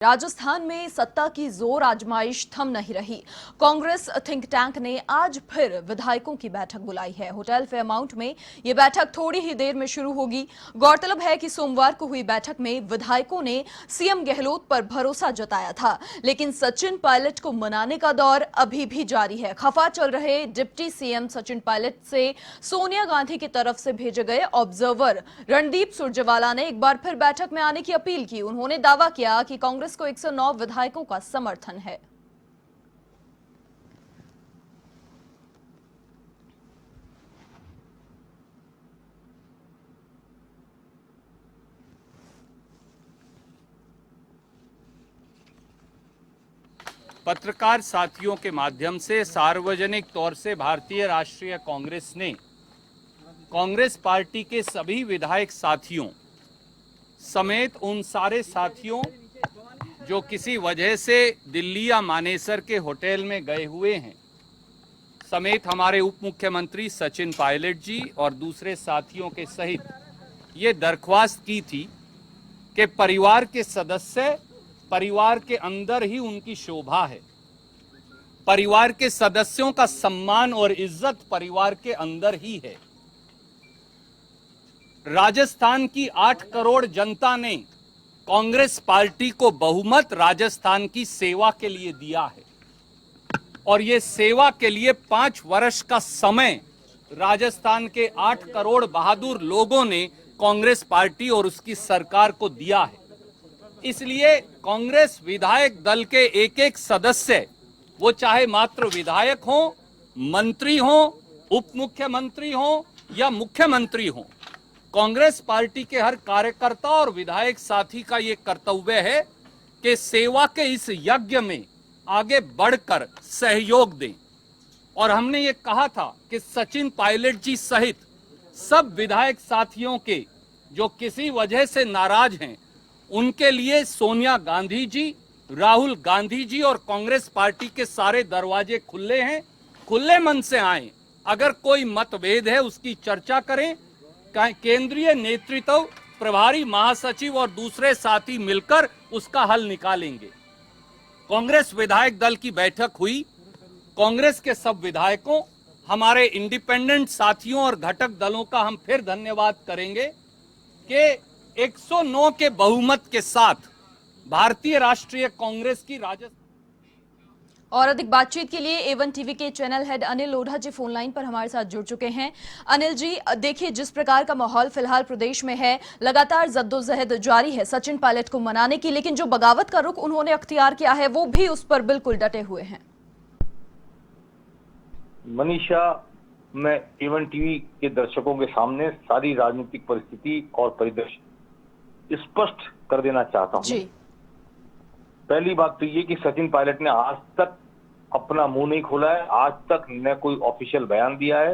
राजस्थान में सत्ता की जोर आजमाइश थम नहीं रही। कांग्रेस थिंक टैंक ने आज फिर विधायकों की बैठक बुलाई है। होटल फेयरमाउंट में यह बैठक थोड़ी ही देर में शुरू होगी। गौरतलब है कि सोमवार को हुई बैठक में विधायकों ने सीएम गहलोत पर भरोसा जताया था, लेकिन सचिन पायलट को मनाने का दौर अभी भी जारी है। खफा चल रहे डिप्टी सीएम सचिन पायलट से सोनिया गांधी की तरफ से भेजे गए ऑब्जर्वर रणदीप सुरजेवाला ने एक बार फिर बैठक में आने की अपील की। उन्होंने दावा किया कि कांग्रेस को 109 विधायकों का समर्थन है। पत्रकार साथियों के माध्यम से सार्वजनिक तौर से भारतीय राष्ट्रीय कांग्रेस ने कांग्रेस पार्टी के सभी विधायक साथियों समेत उन सारे साथियों जो किसी वजह से दिल्ली या मानेसर के होटल में गए हुए हैं, समेत हमारे उप मुख्यमंत्री सचिन पायलट जी और दूसरे साथियों के सहित ये दरख्वास्त की थी कि परिवार के सदस्य परिवार के अंदर ही उनकी शोभा है। परिवार के सदस्यों का सम्मान और इज्जत परिवार के अंदर ही है। राजस्थान की 8 करोड़ जनता ने कांग्रेस पार्टी को बहुमत राजस्थान की सेवा के लिए दिया है और ये सेवा के लिए 5 वर्ष का समय राजस्थान के 8 करोड़ बहादुर लोगों ने कांग्रेस पार्टी और उसकी सरकार को दिया है। इसलिए कांग्रेस विधायक दल के एक एक सदस्य, वो चाहे मात्र विधायक हो, मंत्री हो, उप मुख्यमंत्री हो या मुख्यमंत्री हो, कांग्रेस पार्टी के हर कार्यकर्ता और विधायक साथी का ये कर्तव्य है कि सेवा के इस यज्ञ में आगे बढ़कर सहयोग दें। और हमने ये कहा था कि सचिन पायलट जी सहित सब विधायक साथियों के जो किसी वजह से नाराज हैं, उनके लिए सोनिया गांधी जी, राहुल गांधी जी और कांग्रेस पार्टी के सारे दरवाजे खुले हैं। खुले मन से आए। अगर कोई मतभेद है उसकी चर्चा करें। केंद्रीय नेतृत्व, प्रभारी महासचिव और दूसरे साथी मिलकर उसका हल निकालेंगे। कांग्रेस विधायक दल की बैठक हुई। कांग्रेस के सब विधायकों, हमारे इंडिपेंडेंट साथियों और घटक दलों का हम फिर धन्यवाद करेंगे कि 109 के बहुमत के साथ भारतीय राष्ट्रीय कांग्रेस की राजस्थान। और अधिक बातचीत के लिए A1 टीवी के चैनल हेड अनिल लोढ़ा जी फोन लाइन पर हमारे साथ जुड़ चुके हैं। अनिल जी, देखिए जिस प्रकार का माहौल फिलहाल प्रदेश में है, लगातार जद्दोजहद जारी है सचिन पायलट को मनाने की, लेकिन जो बगावत का रुख उन्होंने अख्तियार किया है वो भी उस पर बिल्कुल डटे हुए हैं। मनीषा, मैं A1 टीवी के दर्शकों के सामने सारी राजनीतिक परिस्थिति और परिदृश्य स्पष्ट कर देना चाहता हूं। पहली बात तो ये कि सचिन पायलट ने आज तक अपना मुंह नहीं खोला है। आज तक न कोई ऑफिशियल बयान दिया है,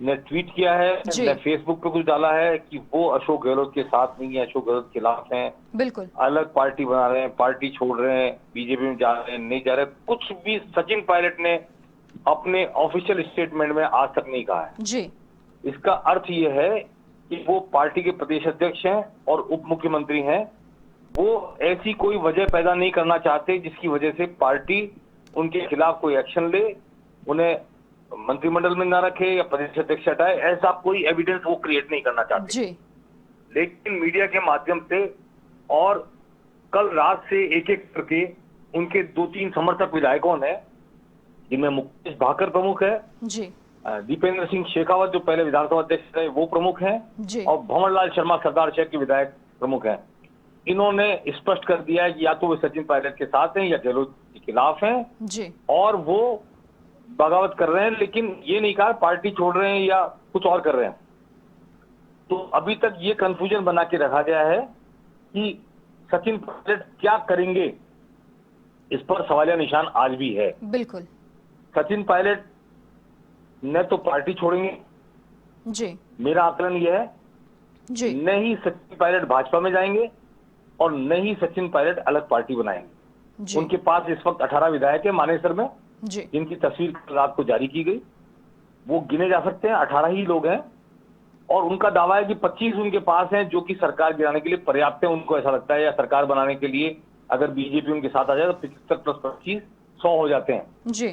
न ट्वीट किया है, न फेसबुक पे कुछ डाला है कि वो अशोक गहलोत के साथ नहीं है, अशोक गहलोत के खिलाफ हैं, बिल्कुल अलग पार्टी बना रहे हैं, पार्टी छोड़ रहे हैं, बीजेपी में जा रहे हैं, नहीं जा रहे। कुछ भी सचिन पायलट ने अपने ऑफिशियल स्टेटमेंट में आज तक नहीं कहा है जी। इसका अर्थ ये है कि वो पार्टी के प्रदेश अध्यक्ष हैं और उप मुख्यमंत्री हैं। वो ऐसी कोई वजह पैदा नहीं करना चाहते जिसकी वजह से पार्टी उनके खिलाफ कोई एक्शन ले, उन्हें मंत्रिमंडल में ना रखे या प्रदेश अध्यक्ष हटाए। ऐसा कोई एविडेंस वो क्रिएट नहीं करना चाहते जी। लेकिन मीडिया के माध्यम से और कल रात से एक एक करके उनके 2-3 समर्थक विधायकों ने, जिनमें मुकेश भाकर प्रमुख है जी, दीपेंद्र सिंह शेखावत जो पहले विधानसभा अध्यक्ष रहे वो प्रमुख हैं जी, और भंवरलाल शर्मा सरदार शहर के विधायक प्रमुख हैं। इन्होंने स्पष्ट कर दिया है कि या तो वे सचिन पायलट के साथ हैं या गहलोत के खिलाफ हैं जी, और वो बगावत कर रहे हैं, लेकिन ये नहीं कहा पार्टी छोड़ रहे हैं या कुछ और कर रहे हैं। तो अभी तक ये कंफ्यूजन बना के रखा गया है कि सचिन पायलट क्या करेंगे, इस पर सवालिया निशान आज भी है। बिल्कुल। सचिन पायलट न तो पार्टी छोड़ेंगे जी, मेरा आकलन यह है जी, न ही सचिन पायलट भाजपा में जाएंगे और न ही सचिन पायलट अलग पार्टी बनाएंगे। जी, उनके पास इस वक्त 18 विधायक है मानेसर में, जी, जिनकी तस्वीर रात को जारी की गई। वो गिने जा सकते हैं, 18 ही लोग हैं और उनका दावा है कि 25 उनके पास हैं जो कि सरकार गिराने के लिए पर्याप्त है। उनको ऐसा लगता है या सरकार बनाने के लिए अगर बीजेपी उनके साथ आ जाए तो 75 प्लस 25 100 हो जाते हैं। जी।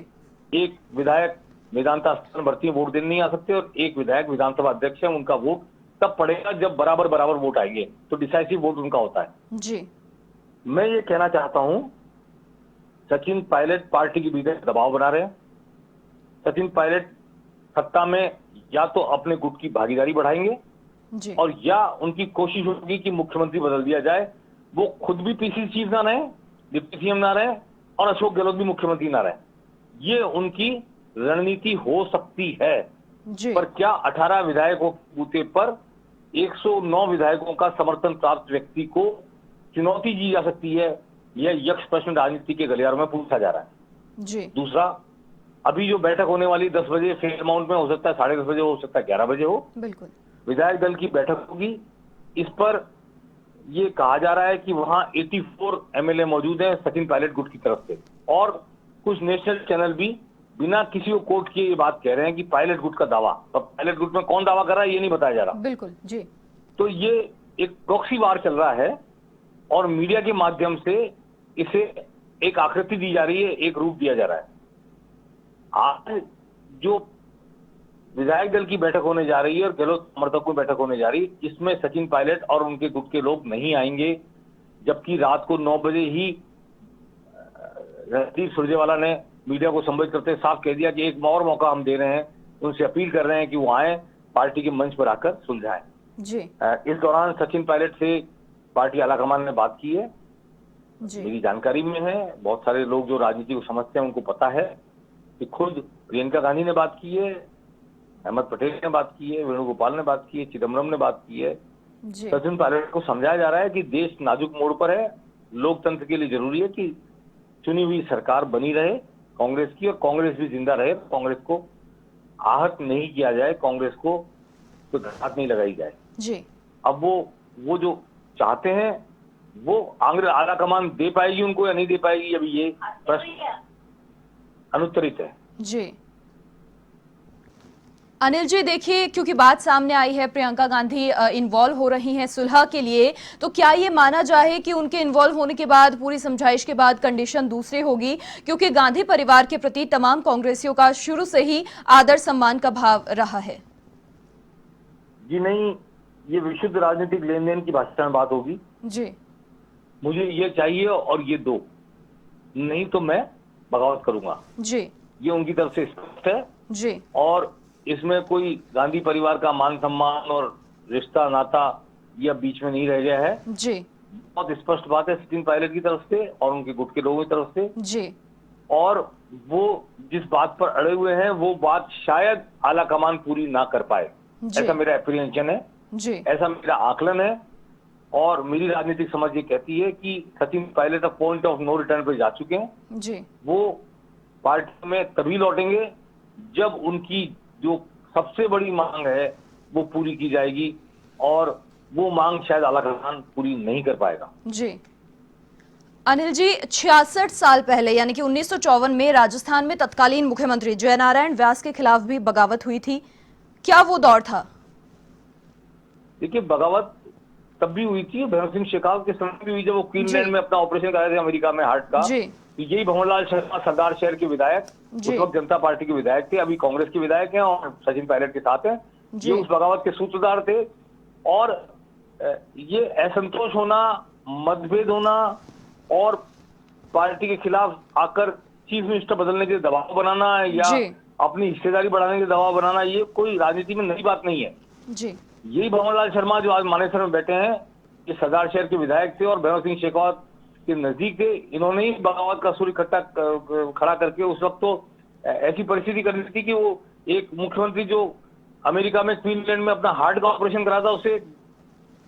एक विधायक मेदांता स्थान भर्ती में वोट देने नहीं आ सकते और एक विधायक विधानसभा अध्यक्ष है, उनका वोट तब पड़ेगा जब बराबर बराबर वोट आएंगे, तो डिसाइसिव वोट उनका होता है। जी। मैं ये कहना चाहता हूं, सचिन पायलट पार्टी के भीतर दबाव बना रहे हैं। सचिन पायलट सत्ता में या तो अपने गुट की भागीदारी बढ़ाएंगे जी। और या उनकी कोशिश होगी कि मुख्यमंत्री बदल दिया जाए, वो खुद भी पीसीसी चीफ ना रहे, डिप्टी सीएम ना रहे और अशोक गहलोत भी मुख्यमंत्री ना रहे। ये उनकी रणनीति हो सकती है। जी। पर क्या 18 विधायकों के बूते पर 109 विधायकों का समर्थन प्राप्त व्यक्ति को चुनौती दी जा सकती है? यह यक्ष प्रश्न राजनीति के गलियारों में पूछा जा रहा है। जी। दूसरा, अभी जो बैठक होने वाली 10 बजे फेयर माउंट में, हो सकता है 10:30 बजे हो सकता है 11 बजे हो, बिल्कुल। विधायक दल की बैठक होगी। इस पर ये कहा जा रहा है कि वहां 84 एमएलए मौजूद हैं सचिन पायलट गुट की तरफ से, और कुछ नेशनल चैनल भी बिना किसी को कोट किए ये बात कह रहे हैं कि पायलट गुट का दावा। अब पायलट गुट में कौन दावा कर रहा है ये नहीं बताया जा रहा। बिल्कुल। जी। तो ये एक प्रॉक्सी वार चल रहा है और मीडिया के माध्यम से इसे एक आकृति दी जा रही है, एक रूप दिया जा रहा है। आज जो विधायक दल की बैठक होने जा रही है और गहलोत समर्थकों की बैठक होने जा रही है, इसमें सचिन पायलट और उनके गुट के लोग नहीं आएंगे, जबकि रात को 9 बजे ही रणदीप सुरजेवाला ने मीडिया को संबोधित करते साफ कह दिया कि एक और मौका हम दे रहे हैं, उनसे अपील कर रहे हैं कि वो आए, पार्टी के मंच पर आकर सुलझाएं। जी। इस दौरान सचिन पायलट से पार्टी आलाकमान ने बात की है, जी। मेरी जानकारी में है। बहुत सारे लोग जो राजनीति को समझते हैं उनको पता है कि खुद प्रियंका गांधी ने बात की है, अहमद पटेल ने बात की है, वेणुगोपाल ने बात की है, चिदम्बरम ने बात की है। जी। सचिन पायलट को समझाया जा रहा है कि देश नाजुक मोड़ पर है, लोकतंत्र के लिए जरूरी है कि चुनी हुई सरकार बनी रहे कांग्रेस की, और कांग्रेस भी जिंदा रहे, कांग्रेस को आहत नहीं किया जाए, कांग्रेस को कोई घात नहीं लगाई जाए। जी। अब वो जो चाहते हैं वो आला कमान दे पाएगी उनको या नहीं दे पाएगी, अभी ये प्रश्न अनुत्तरित है। जी। अनिल जी, देखिए, क्योंकि बात सामने आई है प्रियंका गांधी इन्वॉल्व हो रही हैं सुलह के लिए, तो क्या ये माना जाए कि उनके इन्वॉल्व होने के बाद, पूरी समझाइश के बाद कंडीशन दूसरी होगी? क्योंकि गांधी परिवार के प्रति तमाम कांग्रेसियों का शुरू से ही आदर सम्मान का भाव रहा है। जी नहीं, ये विशुद्ध राजनीतिक लेन देन की भाषा में बात होगी। जी। मुझे ये चाहिए और ये दो, नहीं तो मैं बगावत करूंगा। जी। ये उनकी तरफ से स्पष्ट है। जी। और इसमें कोई गांधी परिवार का मान सम्मान और रिश्ता नाता ये अब बीच में नहीं रह गया है। जी। बहुत स्पष्ट बात है सचिन पायलट की तरफ से और उनके गुट के लोगों की तरफ से। जी। और वो जिस बात पर अड़े हुए हैं वो बात शायद आला कमान पूरी ना कर पाए, ऐसा मेरा एप्रीहेंशन है। जी। ऐसा मेरा आकलन है। और मेरी राजनीतिक समझ ये कहती है कि सचिन पायलट अब पॉइंट ऑफ नो रिटर्न पे जा चुके हैं। जी। वो पार्टी में तभी लौटेंगे जब उनकी जो सबसे बड़ी मांग है वो पूरी की जाएगी, और वो मांग शायद आलाकमान पूरी नहीं कर पाएगा। जी। अनिल जी, 66 साल पहले यानी कि 1954 में राजस्थान में तत्कालीन मुख्यमंत्री जयनारायण व्यास के खिलाफ भी बगावत हुई थी, क्या वो दौर था? देखिए, बगावत तब भी हुई थी, भैरव सिंह शेखावत के समय भी हुई, जब वो क्वीनलैंड में अपना ऑपरेशन कर रहे थे अमेरिका में हार्ट का। जी। यही भंवरलाल शर्मा सरदार शहर के विधायक, उस वक्त जनता पार्टी के विधायक थे, अभी कांग्रेस के विधायक हैं और सचिन पायलट के साथ हैं। ये उस बगावत के सूत्रधार थे। और ये असंतोष होना, मतभेद होना और पार्टी के खिलाफ आकर चीफ मिनिस्टर बदलने के दबाव बनाना या अपनी हिस्सेदारी बढ़ाने के दबाव बनाना, ये कोई राजनीति में नई बात नहीं है। जी। यही भंवरलाल शर्मा जो आज मानेसर में बैठे हैं, ये सरदार शहर के विधायक थे और भैरव सिंह शेखावत के नजदीक थे। इन्होंने ही बगावत का सूर्य खड़ा करके उस वक्त तो ऐसी परिस्थिति कर दी थी कि वो एक मुख्यमंत्री जो अमेरिका में क्वीनलैंड में अपना हार्ट का ऑपरेशन करा था, उसे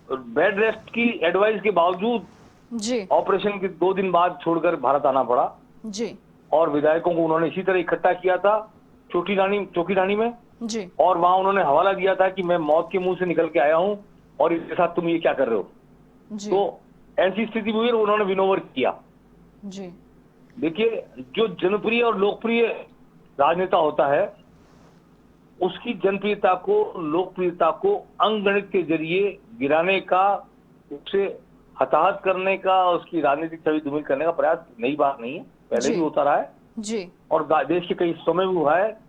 बेड रेस्ट की एडवाइस के बावजूद जी ऑपरेशन के 2 दिन बाद छोड़कर भारत आना पड़ा। जी। और विधायकों को उन्होंने इसी तरह इकट्ठा किया था चौकीडानी में। जी। और वहां उन्होंने हवाला दिया था कि मैं मौत के मुंह से निकल के आया हूं और इसके साथ तुम ये क्या कर रहे हो। जी। तो ऐसी स्थिति में उन्होंने विनोवर किया। जी। देखिए, जो जनप्रिय और लोकप्रिय राजनेता होता है उसकी जनप्रियता को, लोकप्रियता को अंगगणित के जरिए गिराने का, उससे हताहत करने का, उसकी राजनीतिक छवि धूमिल करने का प्रयास नई बात नहीं है, पहले जी। भी होता रहा है जी। और देश के कई हिस्सों में भी हुआ है।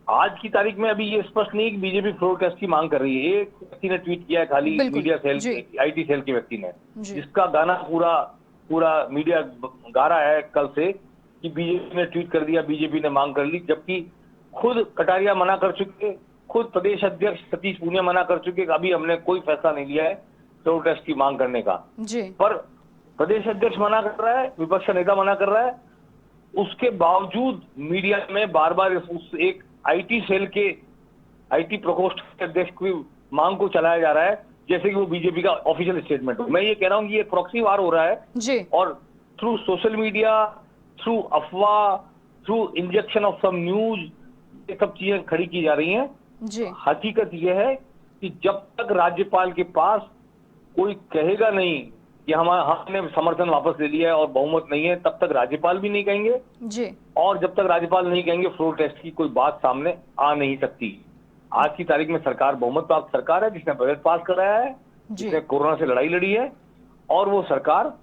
आज की तारीख में अभी ये स्पष्ट नहीं है कि बीजेपी फ्लोर टेस्ट की मांग कर रही है। एक व्यक्ति ने ट्वीट किया है, खाली बिल्कुल। मीडिया सेल, जी। आईटी सेल के व्यक्ति ने, जी। जिसका गाना पूरा पूरा मीडिया गा रहा है कल से कि बीजेपी ने ट्वीट कर दिया, बीजेपी ने मांग कर ली, जबकि खुद कटारिया मना कर चुके, खुद प्रदेश अध्यक्ष सतीश पूनिया मना कर चुके कि अभी हमने कोई फैसला नहीं लिया है फ्लोर टेस्ट की मांग करने का। जी। पर प्रदेश अध्यक्ष मना कर रहा है, विपक्ष का नेता मना कर रहा है, उसके बावजूद मीडिया में बार बार उस एक आईटी सेल के, आईटी प्रकोष्ठ के अध्यक्ष की मांग को चलाया जा रहा है जैसे कि वो बीजेपी का ऑफिशियल स्टेटमेंट हो। मैं ये कह रहा हूं कि ये प्रॉक्सी वार हो रहा है जी। और थ्रू सोशल मीडिया, थ्रू अफवाह, through injection of some news, ये सब चीजें खड़ी की जा रही हैं। जी। हकीकत यह है कि जब तक राज्यपाल के पास कोई कहेगा नहीं कि हमने समर्थन वापस ले लिया है और बहुमत नहीं है, तब तक राज्यपाल भी नहीं कहेंगे जी। और जब तक राज्यपाल नहीं कहेंगे फ्लोर टेस्ट की कोई बात सामने आ नहीं सकती। आज की तारीख में सरकार बहुमत प्राप्त सरकार है, जिसने बजट पास कराया है, जी। जिसने कोरोना से लड़ाई लड़ी है, और वो सरकार,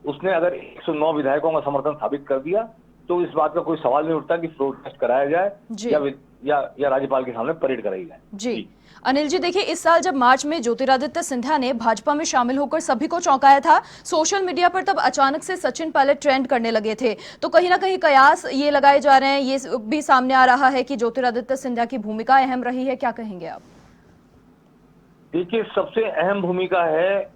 उसने अगर 109 विधायकों का समर्थन साबित कर दिया तो इस बात का कोई सवाल नहीं उठता कि फ्लोर टेस्ट कराया जाए जी। या राज्यपाल के सामने परेड कराई जाए। जी। अनिल जी, देखिए, इस साल जब मार्च में ज्योतिरादित्य सिंधिया ने भाजपा में शामिल होकर सभी को चौंकाया था, सोशल मीडिया पर तब अचानक से सचिन पायलट ट्रेंड करने लगे थे, तो कहीं ना कहीं कयास ये लगाए जा रहे हैं, ये भी सामने आ रहा है कि ज्योतिरादित्य सिंधिया की भूमिका अहम रही है, क्या कहेंगे आप? देखिए, सबसे अहम भूमिका है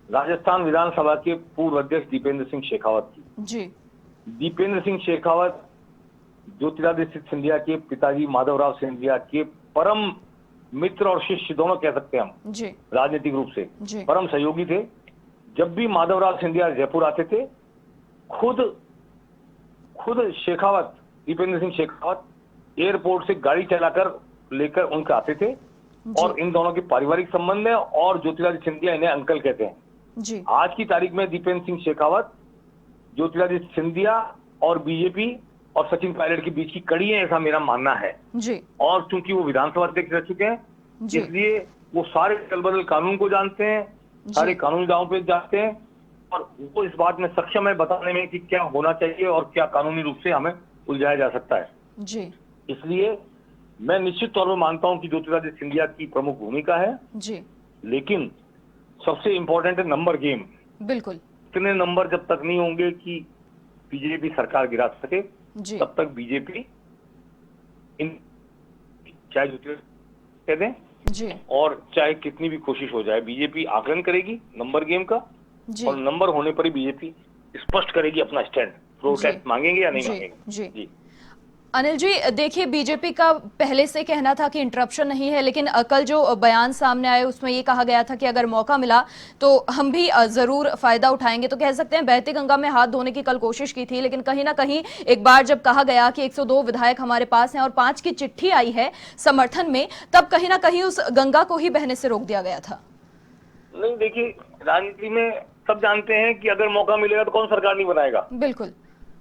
राजस्थान विधानसभा के पूर्व अध्यक्ष दीपेंद्र सिंह शेखावत की। जी। दीपेंद्र सिंह शेखावत ज्योतिरादित्य सिंधिया के पिताजी माधवराव सिंधिया के परम मित्र और शिष्य, दोनों कह सकते हैं हम, जी। राजनीतिक रूप से जी। परम सहयोगी थे। जब भी माधवराव सिंधिया जयपुर आते थे, खुद शेखावत, दीपेंद्र सिंह शेखावत एयरपोर्ट से गाड़ी चलाकर लेकर उनके आते थे और इन दोनों के पारिवारिक संबंध है और ज्योतिरादित्य सिंधिया इन्हें अंकल कहते हैं। जी। आज की तारीख में दीपेंद्र सिंह शेखावत ज्योतिरादित्य सिंधिया और बीजेपी और सचिन पायलट के बीच की कड़ी है, ऐसा मेरा मानना है। जी। और चूंकि वो विधानसभा अध्यक्ष रह चुके हैं, जी। इसलिए वो सारे दलबदल कानून को जानते हैं, सारे कानूनी दावों पे जानते हैं और वो इस बात में सक्षम है बताने में कि क्या होना चाहिए और क्या कानूनी रूप से हमें उलझाया जा सकता है। जी। इसलिए मैं निश्चित तौर पर मानता हूं कि ज्योतिरादित्य सिंधिया की प्रमुख भूमिका है, जी। लेकिन सबसे इंपॉर्टेंट है नंबर गेम। बिल्कुल। इतने नंबर जब तक नहीं होंगे कि बीजेपी सरकार गिरा सके, जी। तब तक बीजेपी चाहे ज्योतिरादित्य कह दें जी। और चाहे कितनी भी कोशिश हो जाए, बीजेपी आकलन करेगी नंबर गेम का जी। और नंबर होने पर ही बीजेपी स्पष्ट करेगी अपना स्टैंड, प्रोटेस्ट मांगेंगे या नहीं जी। मांगेंगे। जी। जी। अनिल जी, देखिए, बीजेपी का पहले से कहना था कि इंटरप्शन नहीं है, लेकिन कल जो बयान सामने आए उसमें ये कहा गया था कि अगर मौका मिला तो हम भी जरूर फायदा उठाएंगे। तो कह सकते हैं बहती गंगा में हाथ धोने की कल कोशिश की थी, लेकिन कहीं ना कहीं एक बार जब कहा गया कि 102 विधायक हमारे पास हैं और 5 की चिट्ठी आई है समर्थन में, तब कहीं ना कहीं उस गंगा को ही बहने से रोक दिया गया था। नहीं, देखिए, राजनीति में सब जानते हैं कि अगर मौका मिलेगा तो कौन सरकार नहीं बनाएगा। बिल्कुल।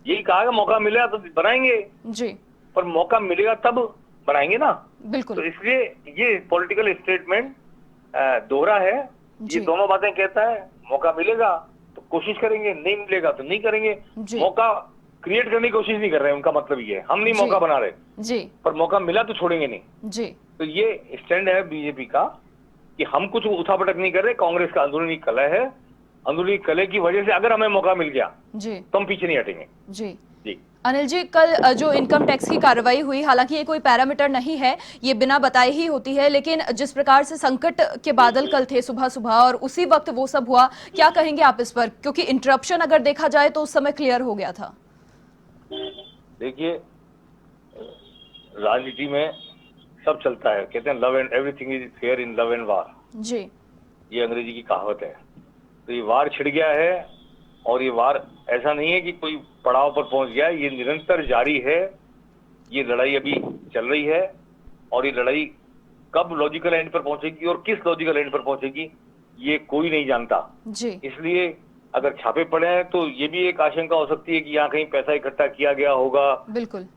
यही कहा, मौका मिलेगा तो बनाएंगे, जी। पर मौका मिलेगा तब बनाएंगे ना। बिल्कुल। तो इसलिए ये पॉलिटिकल स्टेटमेंट दोहरा है, ये दोनों बातें कहता है। मौका मिलेगा तो कोशिश करेंगे, नहीं मिलेगा तो नहीं करेंगे। मौका क्रिएट करने की कोशिश नहीं कर रहे हैं, उनका मतलब ये है, हम नहीं मौका बना रहे जी, पर मौका मिला तो छोड़ेंगे नहीं जी। तो ये स्टैंड है बीजेपी का कि हम कुछ उठापटक नहीं कर रहे। कांग्रेस का अंदरूनी कलह है, अंदरूनी कलह की वजह से अगर हमें मौका मिल गया जी तो हम पीछे नहीं हटेंगे। जी जी। अनिल जी, कल जो इनकम टैक्स की कार्रवाई हुई, हालांकि ये कोई पैरामीटर नहीं है, ये बिना बताए ही होती है, लेकिन जिस प्रकार से संकट के बादल कल थे सुबह सुबह और उसी वक्त वो सब हुआ, क्या कहेंगे आप इस पर? क्योंकि इंटरप्शन अगर देखा जाए तो उस समय क्लियर हो गया था। देखिए, राजनीति में सब चलता है, कहते हैं love and everything is fair in love and war. जी। ये अंग्रेजी की कहावत है। तो ये वार छिड़ गया है और ये वार ऐसा नहीं है कि कोई पड़ाव पर पहुंच गया, ये निरंतर जारी है। ये लड़ाई अभी चल रही है और ये लड़ाई कब लॉजिकल एंड पर पहुंचेगी और किस लॉजिकल एंड पर पहुंचेगी ये कोई नहीं जानता। जी। इसलिए अगर छापे पड़े हैं तो ये भी एक आशंका हो सकती है कि यहाँ कहीं पैसा इकट्ठा किया गया होगा, बिल्कुल,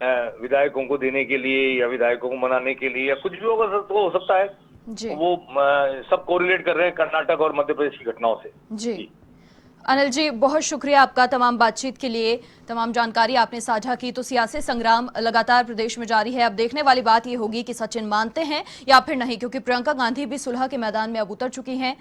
विधायकों को देने के लिए या विधायकों को मनाने के लिए या कुछ भी होगा, तो हो सकता है। जी। वो सब कोरिलेट कर रहे हैं कर्नाटक और मध्य प्रदेश की घटनाओं से। जी। अनिल जी, बहुत शुक्रिया आपका तमाम बातचीत के लिए, तमाम जानकारी आपने साझा की। तो सियासी संग्राम लगातार प्रदेश में जारी है। अब देखने वाली बात ये होगी कि सचिन मानते हैं या फिर नहीं, क्योंकि प्रियंका गांधी भी सुलह के मैदान में अब उतर चुकी हैं।